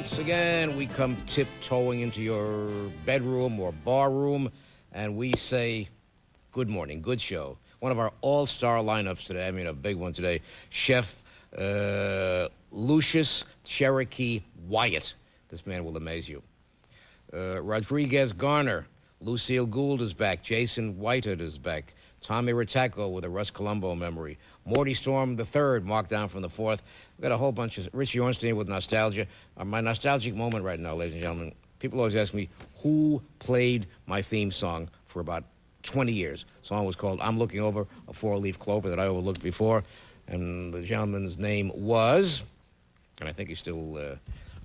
Once again, we come tiptoeing into your bedroom or bar room, and we say, good morning, good show. One of our all-star lineups today, I mean a big one today, Chef Lucius Cherokee Wyatt. This man will amaze you. Rodriguez Garner, Lucille Gould is back, Jason Whitehead is back, Tommy Rattacco with a Russ Colombo memory, Morty Storm the third, marked down from the fourth. We've got a whole bunch of Richie Ornstein with nostalgia. My nostalgic moment right now, ladies and gentlemen, people always ask me who played my theme song for about 20 years. The song was called I'm Looking Over a Four-Leaf Clover that I overlooked before. And the gentleman's name was, and I think he's still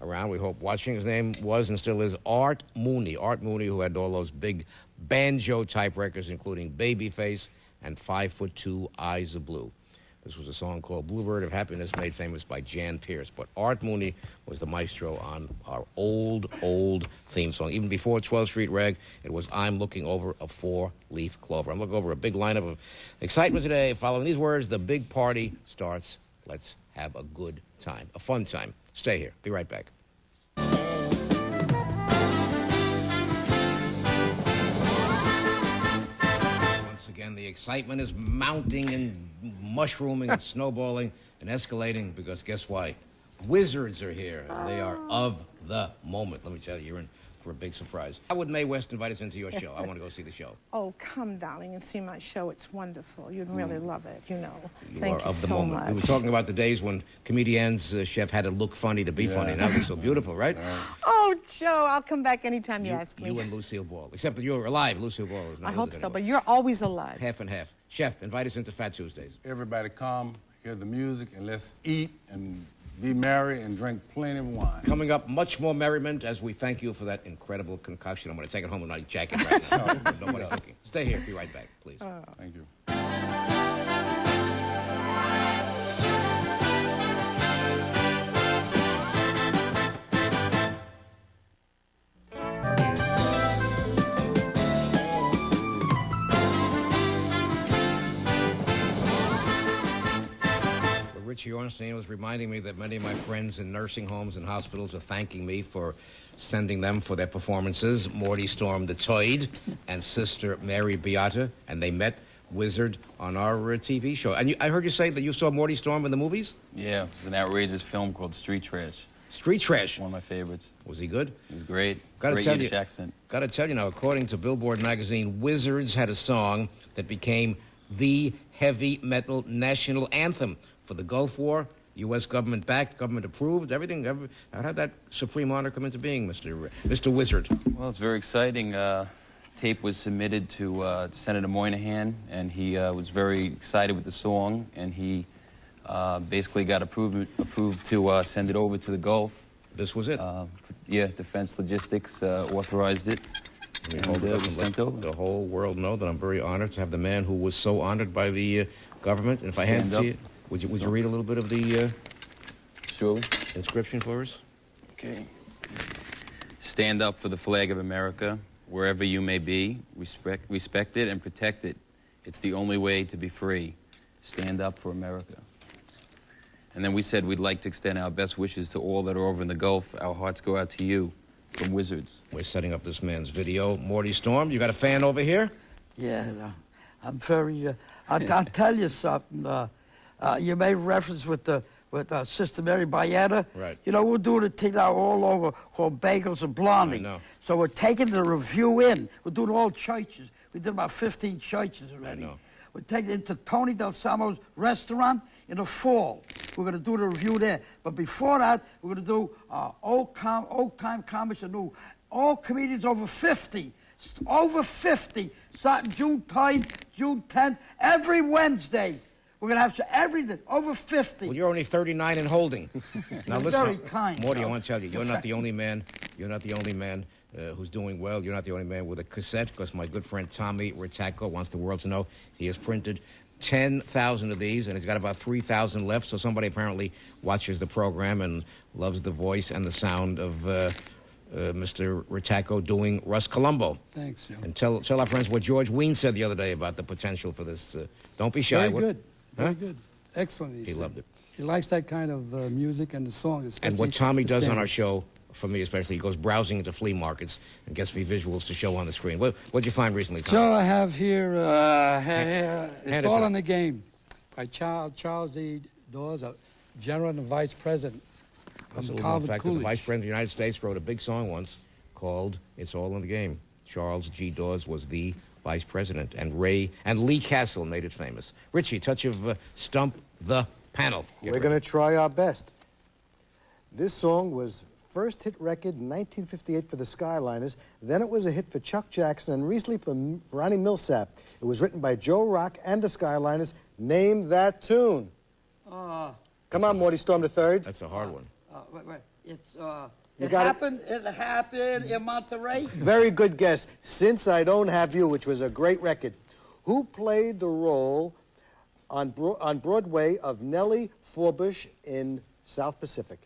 around, we hope, watching. His name was and still is Art Mooney. Art Mooney, who had all those big banjo-type records, including Babyface and 5'2" Eyes of Blue. This was a song called Bluebird of Happiness, made famous by Jan Pierce. But Art Mooney was the maestro on our old theme song. Even before 12th Street Reg, it was I'm Looking Over a Four-Leaf Clover. I'm looking over a big lineup of excitement today. Following these words, the big party starts. Let's have a good time, a fun time. Stay here. Be right back. Again, the excitement is mounting and mushrooming and snowballing and escalating because guess why? Wizards are here. They are of the moment. Let me tell you, you're in for a big surprise. How would Mae West invite us into your show? I want to go see the show. Oh, come, darling, and see my show. It's wonderful. You'd really love it, you know. You Thank are you of the so moment. much. We were talking about the days when comedians, Chef, had to look funny to be funny. Now they're so beautiful, right? Oh, Joe, I'll come back anytime you ask me. You and Lucille Ball. Except that you're alive. Lucille Ball is not. I hope so, anymore. but you're always alive. Half and half. Chef, invite us into Fat Tuesdays. Everybody come, hear the music, and let's eat and be merry and drink plenty of wine. Coming up, much more merriment as we thank you for that incredible concoction. I'm going to take it home in my jacket right now. Nobody's looking. Stay here. Be right back, please. Thank you. Richie Ornstein was reminding me that many of my friends in nursing homes and hospitals are thanking me for sending them for their performances. Morty Storm the Toad and Sister Mary Beata, and they met Wizard on our TV show. And I heard you say that you saw Morty Storm in the movies? Yeah, it was an outrageous film called Street Trash. Street Trash? One of my favorites. Was he good? He was great. Gotta great tell Yiddish you, accent. Gotta tell you now, according to Billboard magazine, Wizards had a song that became the heavy metal national anthem for the Gulf War. U.S. government backed, government approved, everything. How did that supreme honor come into being, Mr. Wizard? Well, it's very exciting. Tape was submitted to Senator Moynihan, and he was very excited with the song, and he basically got approved to send it over to the Gulf. This was it? Yeah, Defense Logistics authorized it. And it was sent over. The whole world know that I'm very honored to have the man who was so honored by the government. And if I hand it to you, would you read a little bit of the sure. inscription for us? Okay. Stand up for the flag of America, wherever you may be. Respect it and protect it. It's the only way to be free. Stand up for America. And then we said we'd like to extend our best wishes to all that are over in the Gulf. Our hearts go out to you from Wizards. We're setting up this man's video. Morty Storm, you got a fan over here? Yeah, I'm very. I'll tell you something. You made reference with Sister Mary Beata. Right. You know, we're doing a thing now all over called Bagels and Blondie. I know. So we're taking the review in. We're doing all churches. We did about 15 churches already. I know. We're taking it into Tony Del Samo's restaurant in the fall. We're going to do the review there. But before that, we're going to do old-time comics and new. All comedians over 50. Over 50. Starting June 10th, every Wednesday. We're going to have everything, over 50. Well, you're only 39 and holding. Now listen, very kind, Morty, Joe. I want to tell you, you're not the only man. You're not the only man who's doing well. You're not the only man with a cassette, because my good friend Tommy Rattacco wants the world to know he has printed 10,000 of these, and he's got about 3,000 left. So somebody apparently watches the program and loves the voice and the sound of Mr. Rattacco doing Russ Colombo. Thanks, Joe. And tell our friends what George Wein said the other day about the potential for this. Don't be shy. Very good. Very Huh? good. Excellent. He loved it. He likes that kind of music and the song. And what Tommy does on our show, for me especially. He goes browsing into flea markets and gets me visuals to show on the screen. What'd you find recently, Tom? So I have here, Hand It's it All to in the Game by Charles D. Dawes, General and Vice President That's a of little known Calvin fact that the Coolidge. Vice President of the United States wrote a big song once called "It's All in the Game." Charles G. Dawes was the Vice President, and Lee Castle made it famous. Richie, touch of Stump the Panel. Get We're ready. going to try our best. This song was first hit record in 1958 for the Skyliners. Then it was a hit for Chuck Jackson, and recently for Ronnie Millsap. It was written by Joe Rock and the Skyliners. Name that tune. Come on, Morty Storm III. That's a hard one. Wait. It's, You it got happened in Monterey. Very good guess. Since I Don't Have You, which was a great record. Who played the role on Broadway of Nellie Forbush in South Pacific?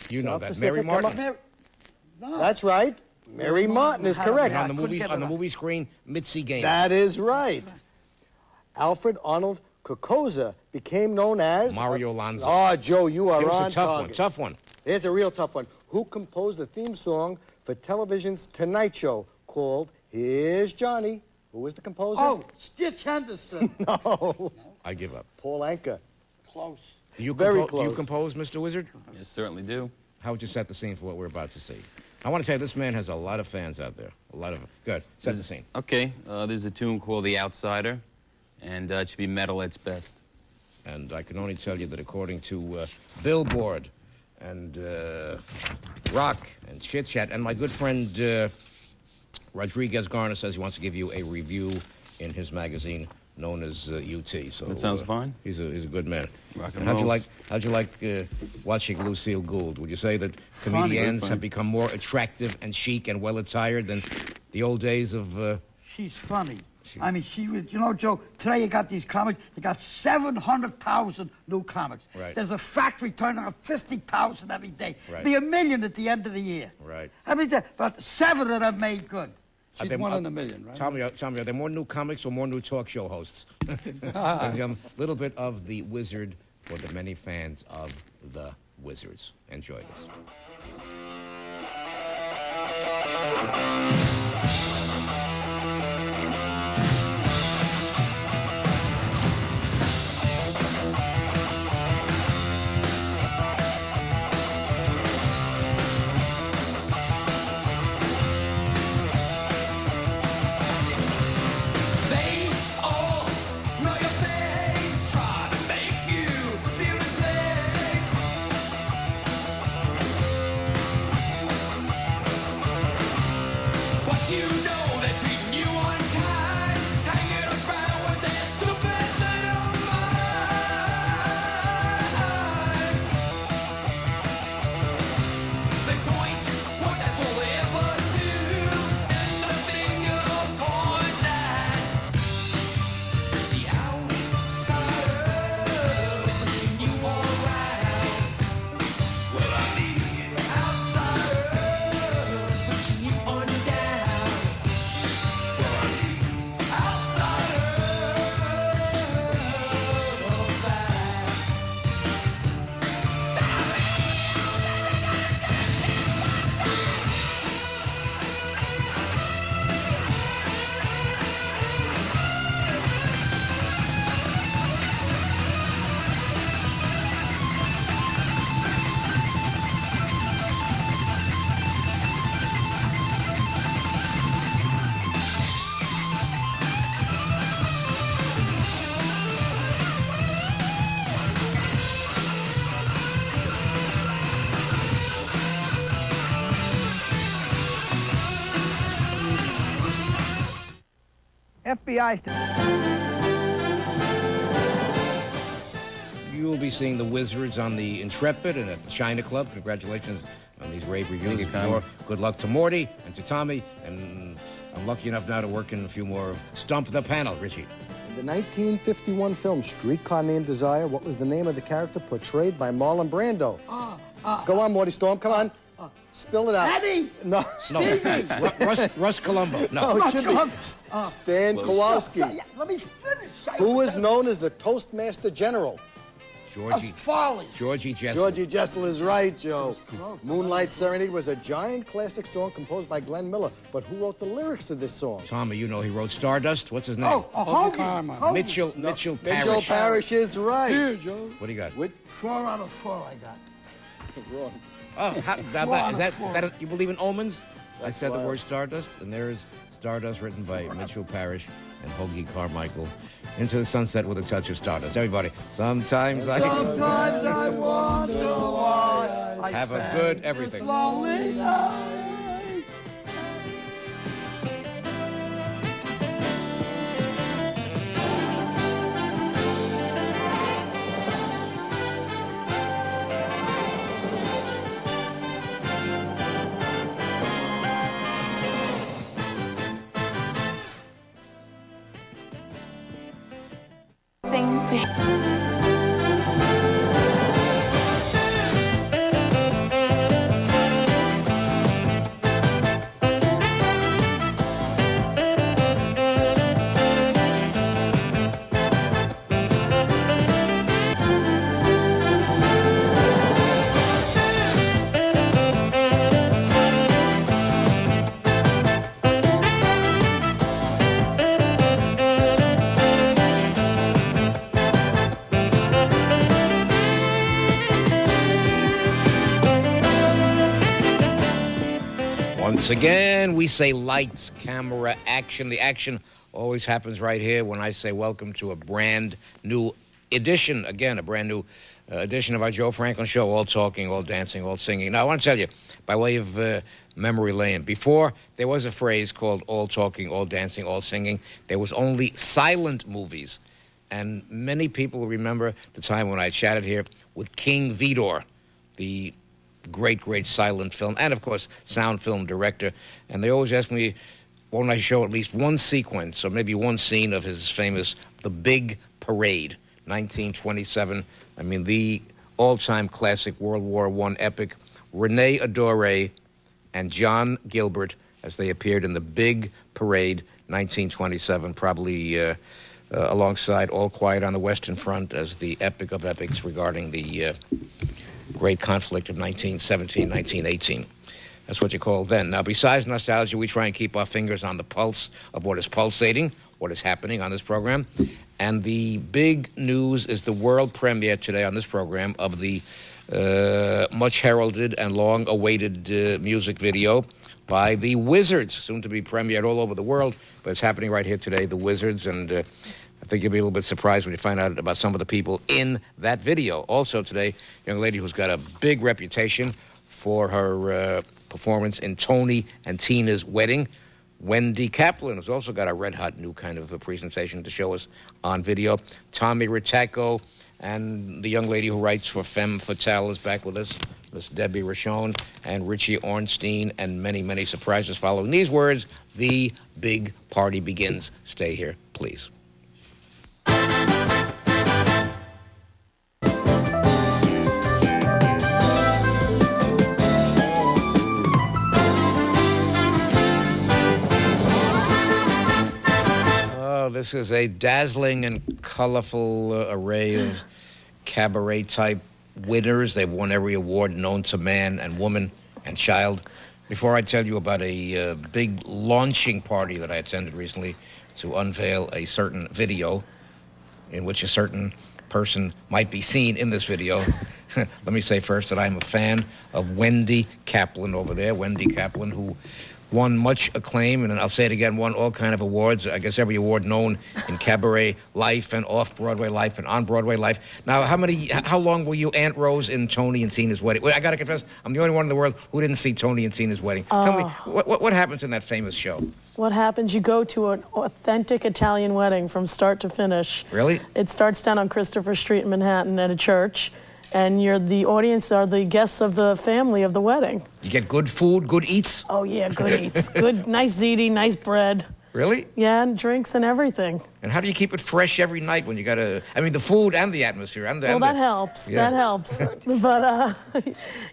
You know South that. Pacific, Mary come Martin. No. That's right. Mary Martin is correct. And on I the couldn't get it movie right. screen, Mitzi Gaynor. That is right. Alfred Arnold Kokoza became known as Mario Lanza. Oh, Joe, you are Give us on a tough one. target. Tough one. Here's a real tough one. Who composed the theme song for television's Tonight Show called Here's Johnny? Who was the composer? Oh, Stitch Henderson. No. I give up. Paul Anka. Close. Do you Very Do you close. compose, Mr. Wizard? Yes, certainly do. How would you set the scene for what we're about to see? I want to tell you, this man has a lot of fans out there. A lot of them. Good. Set the scene. Okay, there's a tune called The Outsider, and it should be metal at its best. And I can only tell you that according to Billboard and Rock and Chit Chat, and my good friend Rodriguez Garner says he wants to give you a review in his magazine known as UT. So That sounds fine. He's a good man. Rock and How'd you roll. like watching Lucille Gould? Would you say that Funny. comedians Very have funny. become more attractive and chic and well attired than the old days of? She's funny. I mean, she was, you know, Joe, today you got these comics, you got 700,000 new comics. Right. There's a factory turning out 50,000 every day. Right. Be 1 million at the end of the year. Right. I mean, but 7 of them made good. She's Are one there- in a million, right? Tell me, are there more new comics or more new talk show hosts? A little bit of the Wizard for the many fans of the Wizards. Enjoy this. They all know your face, try to make you feel in place. But you know they're treating you unkind, hanging around with their stupid little minds. They point, that's all they ever do, and the finger points at the outsider, pushing you around. Well, I mean, outsider, pushing you on down. Well, I mean, outsider of that. You will be seeing the Wizards on the Intrepid and at the China Club. Congratulations on these rave reviews. Thank you, Conrad. Good luck to Morty and to Tommy. And I'm lucky enough now to work in a few more of Stump the Panel, Richie. In the 1951 film Streetcar Named Desire, what was the name of the character portrayed by Marlon Brando? Go on, Morty Storm, come on. Spill it out. Eddie! No. Stevie! Russ Columbo. No, it should be Stan Kowalski, Let me finish. who was known as the Toastmaster General. Georgie. Folly. Georgie Jessel. Georgie Jessel is right, Joe. Moonlight Serenade was a giant classic song composed by Glenn Miller. But who wrote the lyrics to this song? Tommy, you know he wrote Stardust. What's his name? Hoagie. Mitchell Mitchell Parrish. Parrish is right. Here, Joe. What do you got? 4 out of 4 I got. Wrong. Oh, is that you believe in omens? I said the wild. word Stardust, and there's Stardust written by Mitchell Parrish and Hoagie Carmichael. Into the sunset with a touch of Stardust. Everybody, sometimes I wonder why I have a good everything. lonely night. Thing for Once again, we say lights, camera, action. The action always happens right here when I say welcome to a brand new edition, again, a brand new edition of our Joe Franklin Show, all talking, all dancing, all singing. Now, I want to tell you, by way of memory lane, before there was a phrase called all talking, all dancing, all singing, there was only silent movies. And many people remember the time when I chatted here with King Vidor, the great silent film, and of course, sound film director. And they always ask me, won't I show at least one sequence or maybe one scene of his famous The Big Parade, 1927. I mean, the all-time classic World War I epic. Renee Adore and John Gilbert as they appeared in The Big Parade, 1927, probably alongside All Quiet on the Western Front as the epic of epics regarding the great conflict of 1917, 1918. That's what you call then. Now, besides nostalgia, we try and keep our fingers on the pulse of what is pulsating, what is happening on this program. And the big news is the world premiere today on this program of the much heralded and long-awaited music video by the Wizards, soon to be premiered all over the world, but it's happening right here today, the Wizards, and I think you'll be a little bit surprised when you find out about some of the people in that video. Also today, a young lady who's got a big reputation for her performance in Tony and Tina's Wedding. Wendy Kaplan has also got a red-hot new kind of a presentation to show us on video. Tommy Ritacco and the young lady who writes for Femme Fatale is back with us, Miss Debbie Rochon, and Richie Ornstein, and many surprises following these words. The big party begins. Stay here, please. This is a dazzling and colorful array of cabaret-type winners. They've won every award known to man and woman and child. Before I tell you about a big launching party that I attended recently to unveil a certain video in which a certain person might be seen in this video, let me say first that I'm a fan of Wendy Kaplan over there. Wendy Kaplan, who won much acclaim, and I'll say it again, won all kind of awards, I guess every award known in cabaret life and off-Broadway life and on-Broadway life. Now, how long were you Aunt Rose in Tony and Tina's Wedding? I got to confess, I'm the only one in the world who didn't see Tony and Tina's Wedding. Tell me, what happens in that famous show? What happens? You go to an authentic Italian wedding from start to finish. Really? It starts down on Christopher Street in Manhattan at a church, and the audience are the guests of the family of the wedding. You get good food, good eats? Oh, yeah, good eats. Good, nice ziti, nice bread. Really? Yeah, and drinks and everything. And how do you keep it fresh every night when you got to, I mean, the food and the atmosphere and the... Well, and that helps. Yeah. That helps. But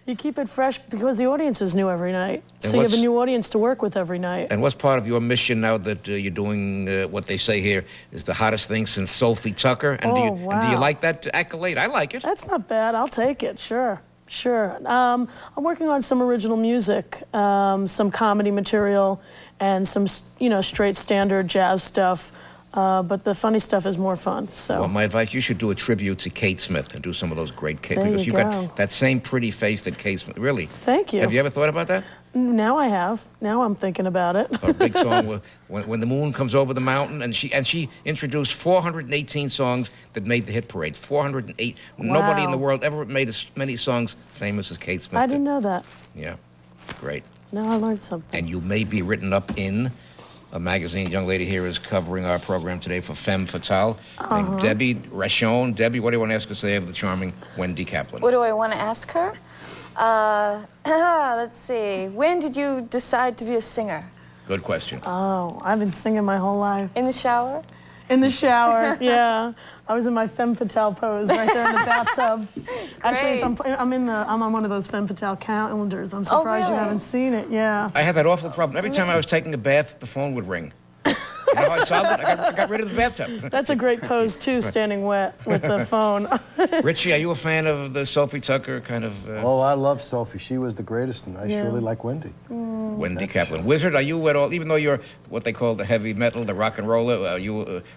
you keep it fresh because the audience is new every night. And So you have a what's- new audience to work with every night. And what's part of your mission now that you're doing what they say here is the hottest thing since Sophie Tucker? And, Oh, and do you wow. like that accolade? I like it. That's not bad. I'll take it. Sure. Sure. I'm working on some original music, some comedy material, and some, straight standard jazz stuff. But the funny stuff is more fun. So. Well, my advice, you should do a tribute to Kate Smith and do some of those great Kate, There because you you've go. got that same pretty face that Kate Smith, really. Thank you. Have you ever thought about that? Now I have. Now I'm thinking about it. A big song with, when the moon comes over the mountain, and she introduced 418 songs that made the hit parade. 408. Nobody in the Wow. world ever made as many songs famous as Kate Smith I did. didn't know that. Yeah, great. Now I learned something. And you may be written up in a magazine. A young lady here is covering our program today for Femme Fatale, named Debbie Rachon. Debbie, what do you want to ask us today of the charming Wendy Kaplan? What do I want to ask her? Let's see. When did you decide to be a singer? Good question. Oh, I've been singing my whole life. In the shower? In the shower, yeah. I was in my femme fatale pose right there in the bathtub. Actually, I'm on one of those femme fatale calendars. I'm surprised you really? haven't seen it. Yeah. I had that awful problem. Every time I was taking a bath, the phone would ring. You know how I solved it? I got rid of the bathtub. That's a great pose too, standing wet with the phone. Richie, are you a fan of the Sophie Tucker kind of... Oh, I love Sophie. She was the greatest, and I Yeah. surely like Wendy. Wendy Kaplan. Wizard, are you at all, even though you're what they call the heavy metal, the rock and roller,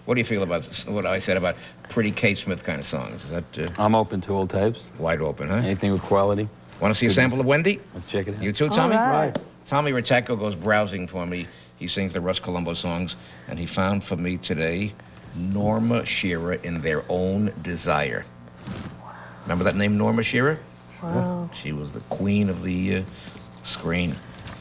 what do you feel about what I said about pretty Kate Smith kind of songs? Is that I'm open to all types. wide open, huh? Anything with quality. Want to see a sample of Wendy? Let's check it out. You too, Tommy? All right. Tommy Rattacco goes browsing for me. He sings the Russ Columbo songs, and he found for me today Norma Shearer in Their Own Desire. Remember that name, Norma Shearer? Wow. She was the queen of the screen.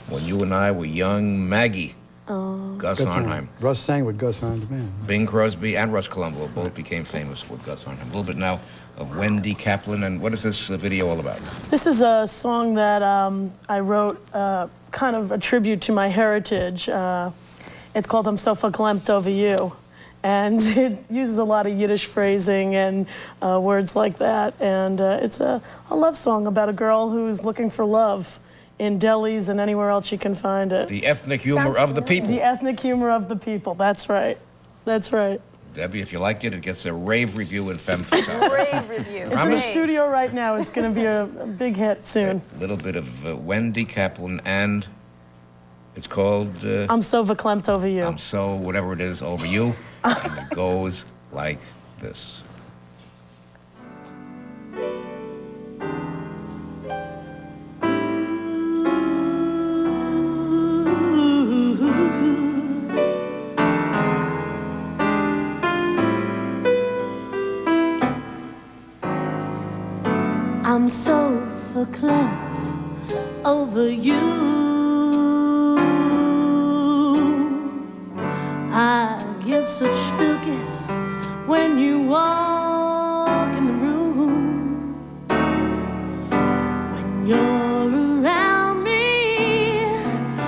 When you and I were young, Maggie, Gus Arnheim, Russ sang with Gus Arnheim. Bing Crosby, and Russ Columbo both became famous with Gus Arnheim. A little bit now of Wendy Kaplan, and what is this video all about? This is a song that I wrote, kind of a tribute to my heritage. It's called I'm So Verklempt Over You. And it uses a lot of Yiddish phrasing and words like that. And it's a love song about a girl who's looking for love in delis and anywhere else she can find it. The ethnic humor of the people. The ethnic humor of the people. That's right. That's right. Debbie, if you like it, it gets a rave review in Femme Fatale. Rave review. It's in the studio right now. It's going to be a big hit soon. A little bit of Wendy Kaplan, and it's called I'm So Verklempt Over You. I'm So Whatever It Is Over You, and it goes like this. I'm so verklempt over you. I get such spookies when you walk in the room. When you're around me,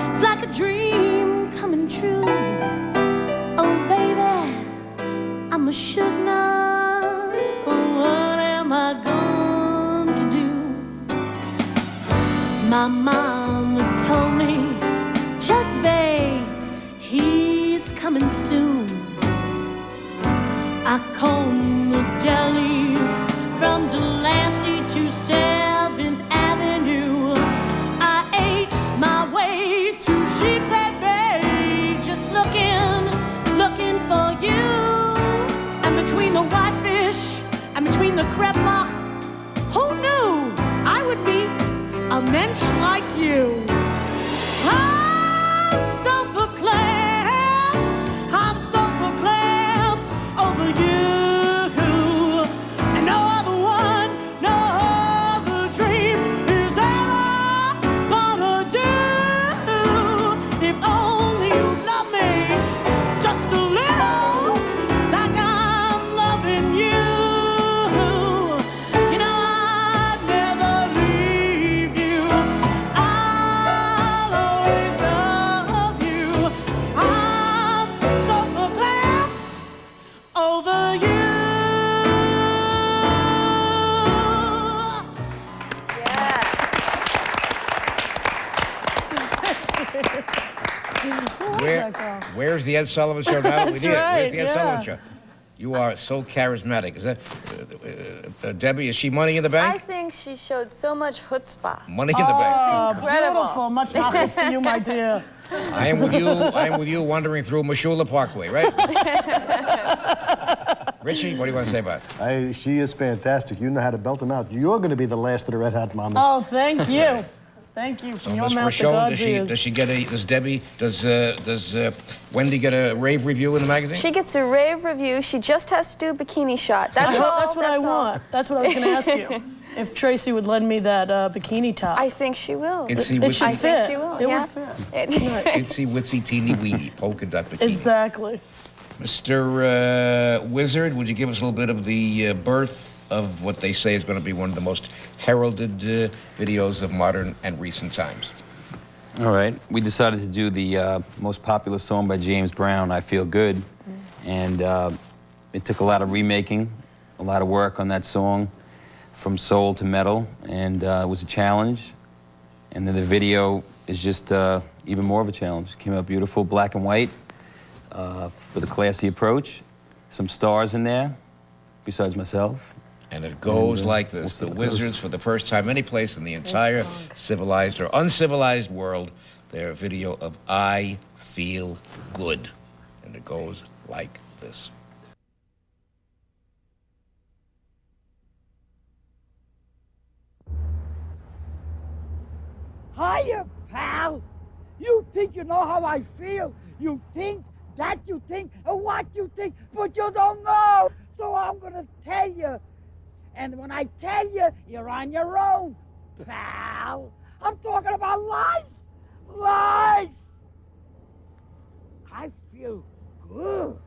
it's like a dream coming true. Oh, baby, I'm a should've. What am I going to do? My mama told me, just wait, he's coming soon. I combed the delis from Delancey to 7th Avenue. I ate my way to Sheepshead Bay, just looking for you. And between the whitefish and between the kreplach, who knew I would meet a mensch like you? I'm so verklempt, I'm so verklempt over you. And no other one, no other dream is ever gonna do. If only you'd love me just a little, like I'm loving you. You know I'd never leave you. I'll always Where's the Ed Sullivan Show now? That's We did it. right, Where's the Ed yeah. Sullivan Show? You are so charismatic. Is that Debbie? Is she money in the I bank? think she showed so much chutzpah. Money in the bank. Incredible. Beautiful. Much happens to you, my dear. I am with you. I am with you, wandering through Meshulah Parkway, right? Richie, what do you want to say about it? She is fantastic. You know how to belt them out. You're going to be the last of the Red Hot Mamas. Oh, thank you. Thank you. So From your Miss mouth to Rochelle, God's ears. does she get a? Does Debbie? Does Wendy get a rave review in the magazine? She gets a rave review. She just has to do a bikini shot. That's all. That's what I all. want. That's what I was going to ask you. If Tracy would lend me that bikini top. I think she will. Itsy It should witsy, I fit. think she will. It yeah. would fit. It's nice. itsy witsy teeny weeny polka dot bikini. Exactly. Mr. Wizard, would you give us a little bit of the birth of what they say is going to be one of the most heralded videos of modern and recent times? All right. We decided to do the most popular song by James Brown, I Feel Good. And it took a lot of remaking, a lot of work on that song, from soul to metal, and it was a challenge. And then the video is just even more of a challenge. It came out beautiful, black and white, with a classy approach. Some stars in there, besides myself. And it goes like this. The Wizards, for the first time any place in the entire civilized or uncivilized world, their video of I Feel Good. And it goes like this. Hiya, pal. You think you know how I feel. You think that you think and what you think, but you don't know. So I'm going to tell you. And when I tell you, you're on your own, pal. I'm talking about life. Life. I feel good.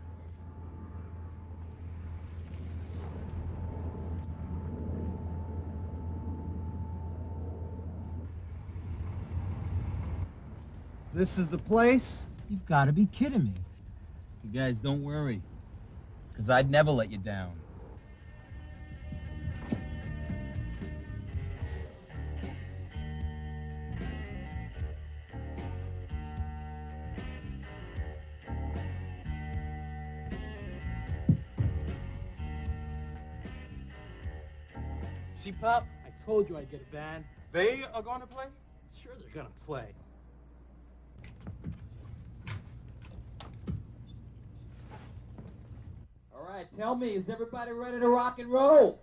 This is the place? You've got to be kidding me. You guys, don't worry, because I'd never let you down. See, Pop, I told you I'd get a band. They are going to play? Sure, they're gonna play. All right, tell me, is everybody ready to rock and roll?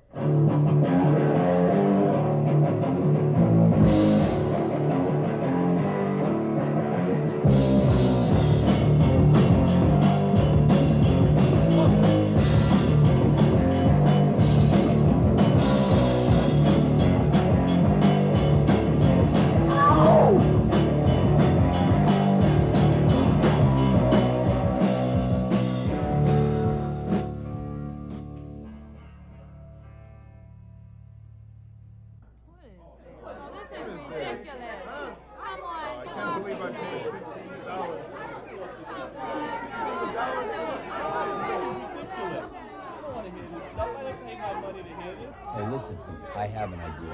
Hey, listen, I have an idea.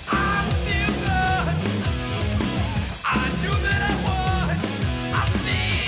I feel good. I knew that I would. I feel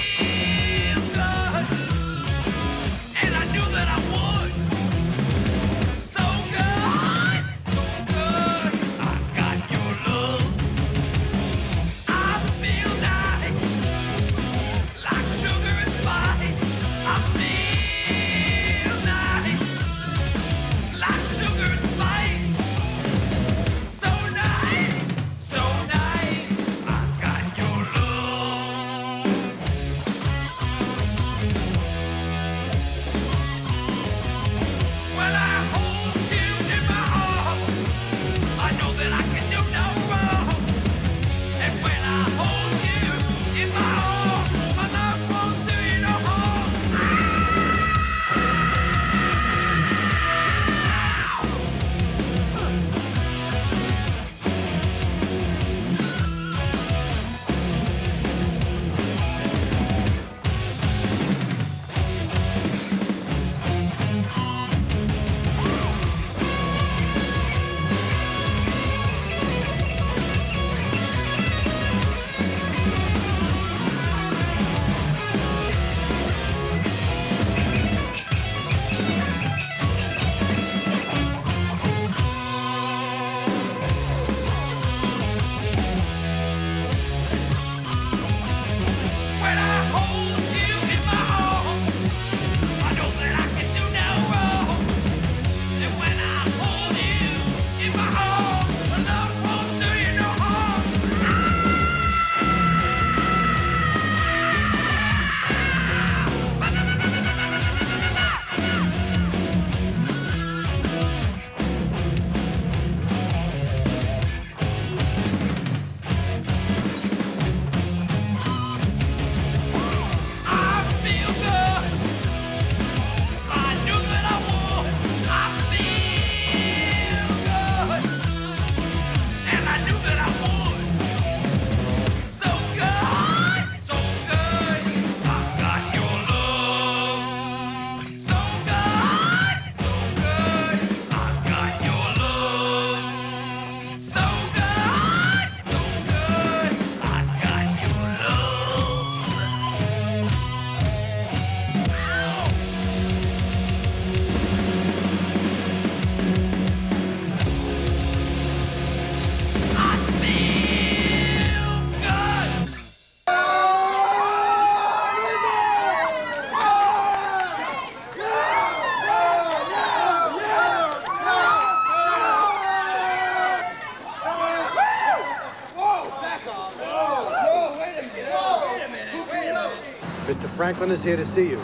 Mr. Franklin is here to see you.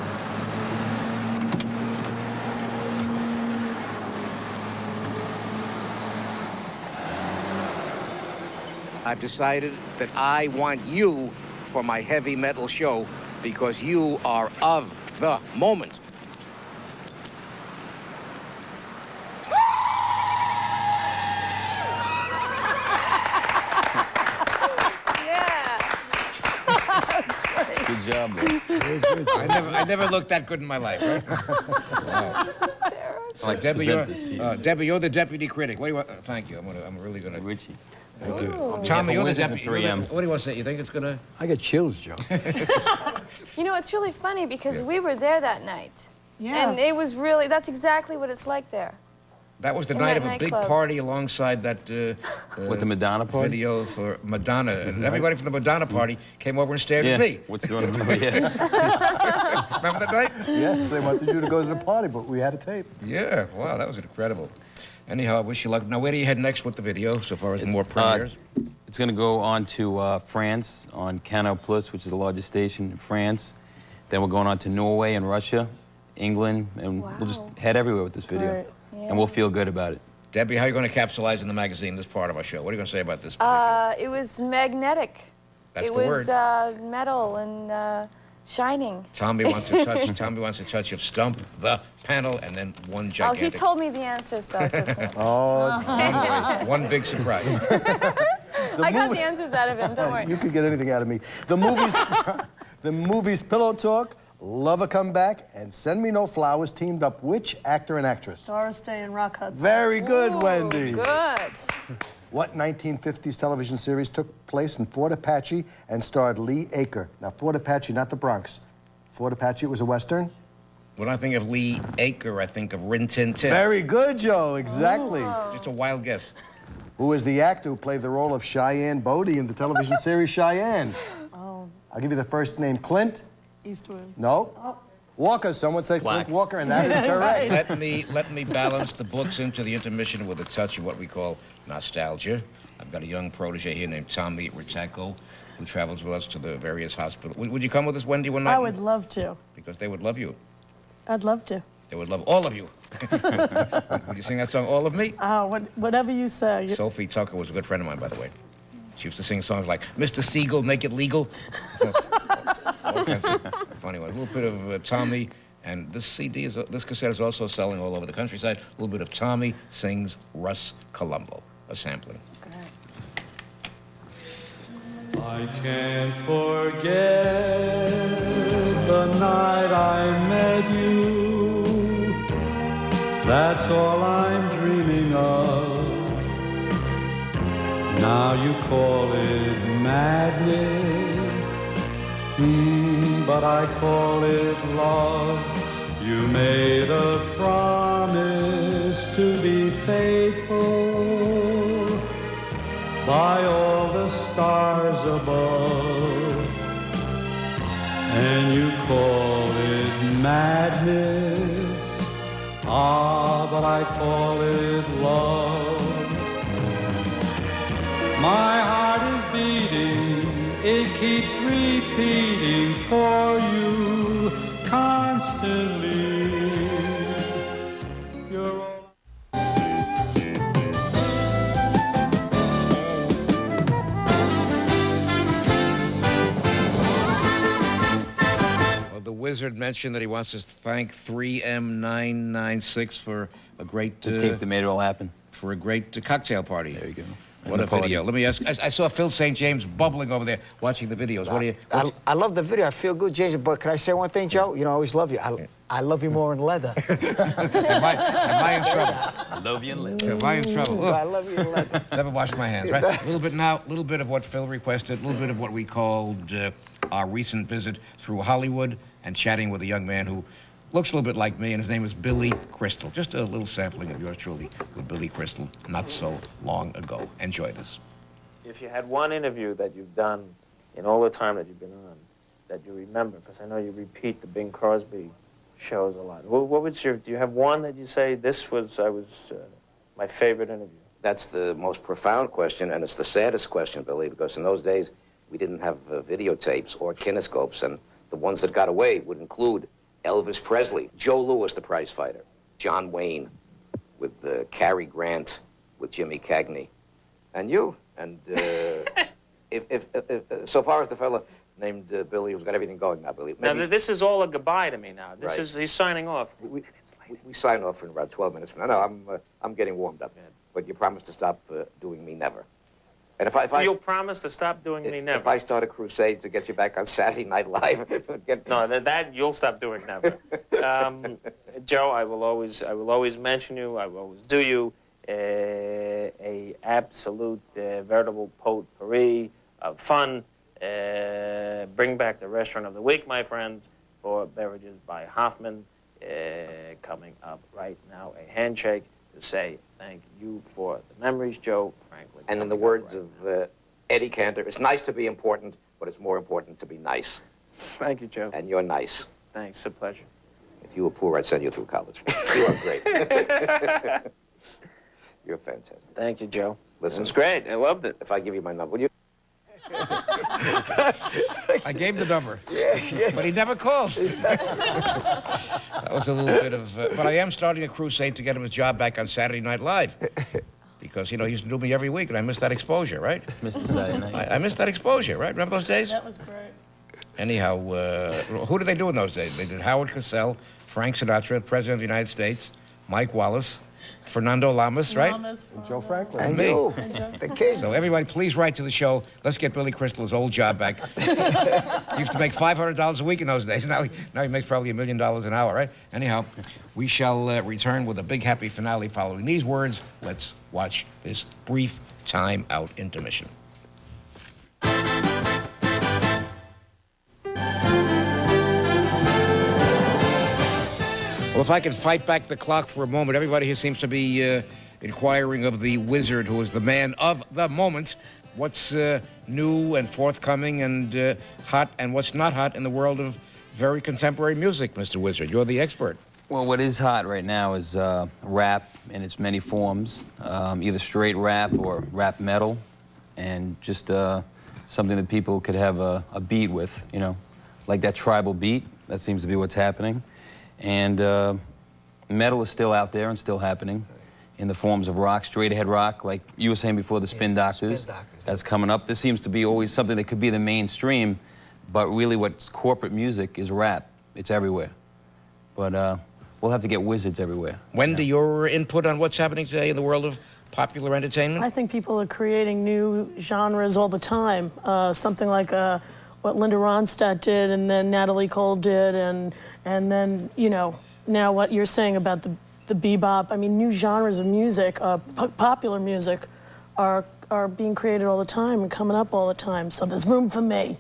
I've decided that I want you for my heavy metal show because you are of the moment. Good job, man. I never looked that good in my life. Right? Wow. Like Debbie, Debbie, you're the deputy critic. What do you want? Thank you. I'm really gonna. Richie. Tommy, you're the Wins at deputy. 3M. What do you want to say? You think it's gonna? I get chills, Joe. You know, it's really funny because we were there that night. Yeah. And it was really, that's exactly what it's like there. That was the In night that of a big nightclub. party alongside that With the Madonna party? video for Madonna. And everybody from the Madonna party came over and stared at me. What's going on? Yeah. Remember that night? Yes, they wanted you to go to the party, but we had a tape. Yeah, wow, that was incredible. Anyhow, I wish you luck. Now, where do you head next with the video, so far as more premieres? It's going to go on to France on Canal Plus, which is the largest station in France. Then we're going on to Norway and Russia, England, and we'll just head everywhere with this video. great. And we'll feel good about it. Debbie, how are you going to capsulize in the magazine this part of our show? What are you going to say about this? It was magnetic. That's it the was word. metal and shining. Tommy wants a touch. Tommy wants a touch of Stump the Panel, and then one Oh, gigantic. he told me the answers, though. So it's not- one big surprise. I got the answers out of him, don't worry. You could get anything out of me. The movies, the movies Pillow Talk, Love a Comeback, and Send Me No Flowers teamed up which actor and actress? Doris Day and Rock Hudson. Very good, Ooh, Wendy. Good. What 1950s television series took place in Fort Apache and starred Lee Aker? Now, Fort Apache, not the Bronx. Fort Apache, it was a Western. When I think of Lee Aker, I think of Rin Tin Tin. Very good, Joe. Exactly. Just a wild guess. Who is the actor who played the role of Cheyenne Bodie in the television series Cheyenne? Oh, I'll give you the first name, Clint. Eastwood. No. Walker. Someone said Black. Clint Walker, and that is correct. Let me balance the books into the intermission with a touch of what we call nostalgia. I've got a young protege here named Tommy Ritacco, who travels with us to the various hospitals. Would you come with us, Wendy, one night? I would love to. Because they would love you. I'd love to. They would love all of you. Would you sing that song, All of Me? Whatever you say. Sophie Tucker was a good friend of mine, by the way. She used to sing songs like Mr. Siegel, Make It Legal. All kinds of funny ones. A little bit of Tommy, and this cassette is also selling all over the countryside. A little bit of Tommy Sings Russ Columbo, a sampling. I can't forget the night I met you. That's all I'm dreaming of. Now you call it madness, but I call it love. You made a promise to be faithful by all the stars above, and you call it madness, but I call it love. My heart is beating, it keeps repeating for you constantly. You're all The Wizard mentioned that he wants to thank 3M996 for a great... The tape that made it all happen. For a great cocktail party. There you go. What a video. Let me ask, I saw Phil St. James bubbling over there watching the videos. What do you... I love the video. I feel good, Jason. But can I say one thing, Joe? You know, I always love you. I love you more in leather. Am I in trouble? I love you in leather. Am I in trouble? I love you in leather. Never washed my hands, right? A little bit now, a little bit of what Phil requested, a little bit of what we called our recent visit through Hollywood and chatting with a young man who looks a little bit like me, and his name is Billy Crystal. Just a little sampling of yours truly with Billy Crystal not so long ago. Enjoy this. If you had one interview that you've done in all the time that you've been on that you remember, because I know you repeat the Bing Crosby shows a lot. What would do you have one that you say, this was, my favorite interview? That's the most profound question, and it's the saddest question, Billy, because in those days, we didn't have videotapes or kinescopes, and the The ones that got away would include Elvis Presley, Joe Louis, the prize fighter, John Wayne, with Cary Grant, with Jimmy Cagney, and you. And if so far as the fella named Billy, who's got everything going now, Billy. Now, this is all a goodbye to me now. This is, he's signing off. We sign off in about 12 minutes from now. No, I'm getting warmed up. But you promise to stop doing Me Never. And if You'll promise to stop doing Me Never. If I start a crusade to get you back on Saturday Night Live. No, that you'll stop doing Never. Joe, I will always mention you. I will always do you. A absolute veritable potpourri of fun. Bring back the restaurant of the week, my friends, for Beverages by Hoffman. Coming up right now, a handshake to say thank you for the memories, Joe, frankly. And in the words of Eddie Cantor, it's nice to be important, but it's more important to be nice. Thank you, Joe. And you're nice. Thanks, it's a pleasure. If you were poor, I'd send you through college. You are great. You're fantastic. Thank you, Joe. Listen, it was great. I loved it. If I give you my number, will you? I gave the number. Yeah. But he never calls. That was a little bit of... but I am starting a crusade to get him his job back on Saturday Night Live. Because, you know, he used to do me every week, and I missed that exposure, right? Mr. Saturday Night. I missed that exposure, right? Remember those days? That was great. Anyhow, who did they do in those days? They did Howard Cosell, Frank Sinatra, the President of the United States, Mike Wallace, Fernando Lamas, right? And Joe Franklin. And me. you, the king. So everybody, please write to the show. Let's get Billy Crystal his old job back. He used to make $500 a week in those days. Now he makes probably $1 million an hour, right? Anyhow, we shall return with a big happy finale following these words. Let's watch this brief time out intermission. Well, if I can fight back the clock for a moment, everybody here seems to be inquiring of the wizard who is the man of the moment. What's new and forthcoming and hot and what's not hot in the world of very contemporary music, Mr. Wizard? You're the expert. Well, what is hot right now is rap in its many forms, either straight rap or rap metal, and just something that people could have a beat with, you know, like that tribal beat. That seems to be what's happening. And metal is still out there and still happening in the forms of rock, straight-ahead rock, like you were saying before, the Spin Doctors. Spin Doctors. That's coming up. This seems to be always something that could be the mainstream, but really what's corporate music is rap. It's everywhere. But we'll have to get wizards everywhere. Wendy, your input on what's happening today in the world of popular entertainment? I think people are creating new genres all the time. Something like what Linda Ronstadt did, and then Natalie Cole did, and then, you know, now what you're saying about the bebop. I mean, new genres of music, popular music, are being created all the time and coming up all the time. So there's room for me.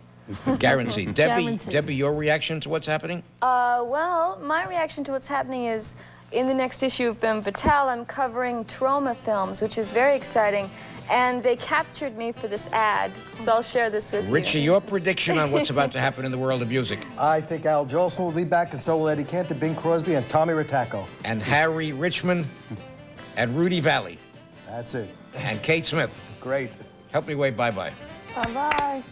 Guaranteed. Debbie, your reaction to what's happening? Well, my reaction to what's happening is in the next issue of Femme Fatale, I'm covering trauma films, which is very exciting. And they captured me for this ad, so I'll share this with Richie, you. your prediction on what's about to happen in the world of music. I think Al Jolson will be back, and so will Eddie Cantor, Bing Crosby, and Tommy Rattacco. And Harry Richmond and Rudy Valley. That's it. And Kate Smith. Great. Help me wave bye-bye. Bye-bye.